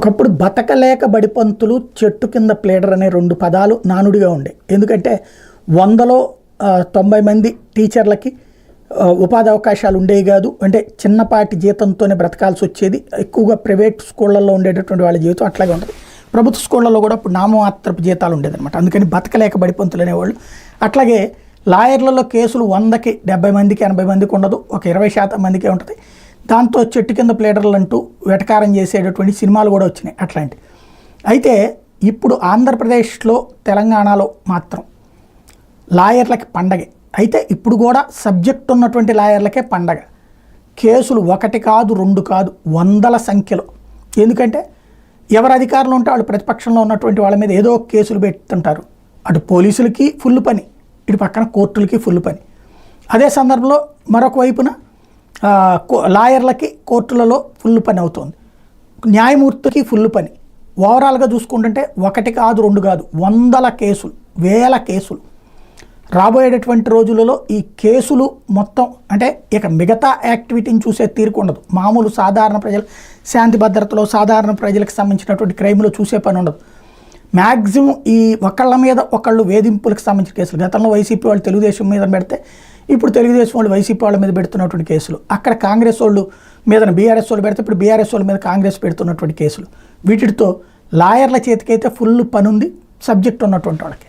ఒకప్పుడు బతకలేక బడిపంతులు చెట్టు కింద ప్లేడర్ అనే 2 పదాలు నానుడిగా ఉండే. ఎందుకంటే 100లో 90 మంది టీచర్లకి ఉపాధి అవకాశాలు ఉండేవి కాదు. అంటే చిన్నపాటి జీతంతోనే బ్రతకాల్సి వచ్చేది. ఎక్కువగా ప్రైవేట్ స్కూళ్ళల్లో ఉండేటటువంటి వాళ్ళ జీవితం అట్లాగే ఉంటుంది. ప్రభుత్వ స్కూళ్ళల్లో కూడా ఇప్పుడు నామమాత్రపు జీతాలు ఉండేదన్నమాట. అందుకని బతకలేక బడిపంతులు అనేవాళ్ళు. అట్లాగే లాయర్లలో కేసులు 100కి 70 మందికి 80 మందికి ఉండదు, ఒక 20% మందికే ఉంటుంది. దాంతో చెట్టు కింద ప్లేడర్లు అంటూ వెటకారం చేసేటటువంటి సినిమాలు కూడా వచ్చినాయి అట్లాంటి. అయితే ఇప్పుడు ఆంధ్రప్రదేశ్లో తెలంగాణలో మాత్రం లాయర్లకి పండగే. అయితే ఇప్పుడు కూడా సబ్జెక్ట్ ఉన్నటువంటి లాయర్లకే పండగ. కేసులు 1 కాదు 2 కాదు 100ల సంఖ్యలో. ఎందుకంటే ఎవరు అధికారంలో ఉంటే వాళ్ళు ప్రతిపక్షంలో ఉన్నటువంటి వాళ్ళ మీద ఏదో కేసులు పెడుతుంటారు. అటు పోలీసులకి ఫుల్ పని, ఇటు పక్కన కోర్టులకి ఫుల్ పని. అదే సందర్భంలో మరొక వైపున లాయర్లకి కోర్టులలో ఫుల్ పని అవుతుంది, న్యాయమూర్తికి ఫుల్ పని. ఓవరాల్గా చూసుకుంటుంటే 1 కాదు 2 కాదు 100ల కేసులు, 1000 కేసులు. రాబోయేటటువంటి రోజులలో ఈ కేసులు మొత్తం అంటే ఇక మిగతా యాక్టివిటీని చూసే తీరుకుండదు. మామూలు సాధారణ ప్రజలు శాంతి భద్రతలో సాధారణ ప్రజలకు సంబంధించినటువంటి క్రైమ్లో చూసే పని ఉండదు. మ్యాక్సిమం ఈ ఒకళ్ళ మీద ఒకళ్ళు వేధింపులకు సంబంధించిన కేసులు. గతంలో వైసీపీ వాళ్ళు తెలుగుదేశం మీద పెడితే ఇప్పుడు తెలుగుదేశం వాళ్ళు వైసీపీ వాళ్ళ మీద పెడుతున్నటువంటి కేసులు, అక్కడ కాంగ్రెస్ వాళ్ళు మీద బీఆర్ఎస్ వాళ్ళు పెడితే ఇప్పుడు బీఆర్ఎస్ వాళ్ళ మీద కాంగ్రెస్ పెడుతున్నటువంటి కేసులు. వీటితో లాయర్ల చేతికైతే ఫుల్ పని ఉంది సబ్జెక్ట్ ఉన్నటువంటి వాళ్ళకి.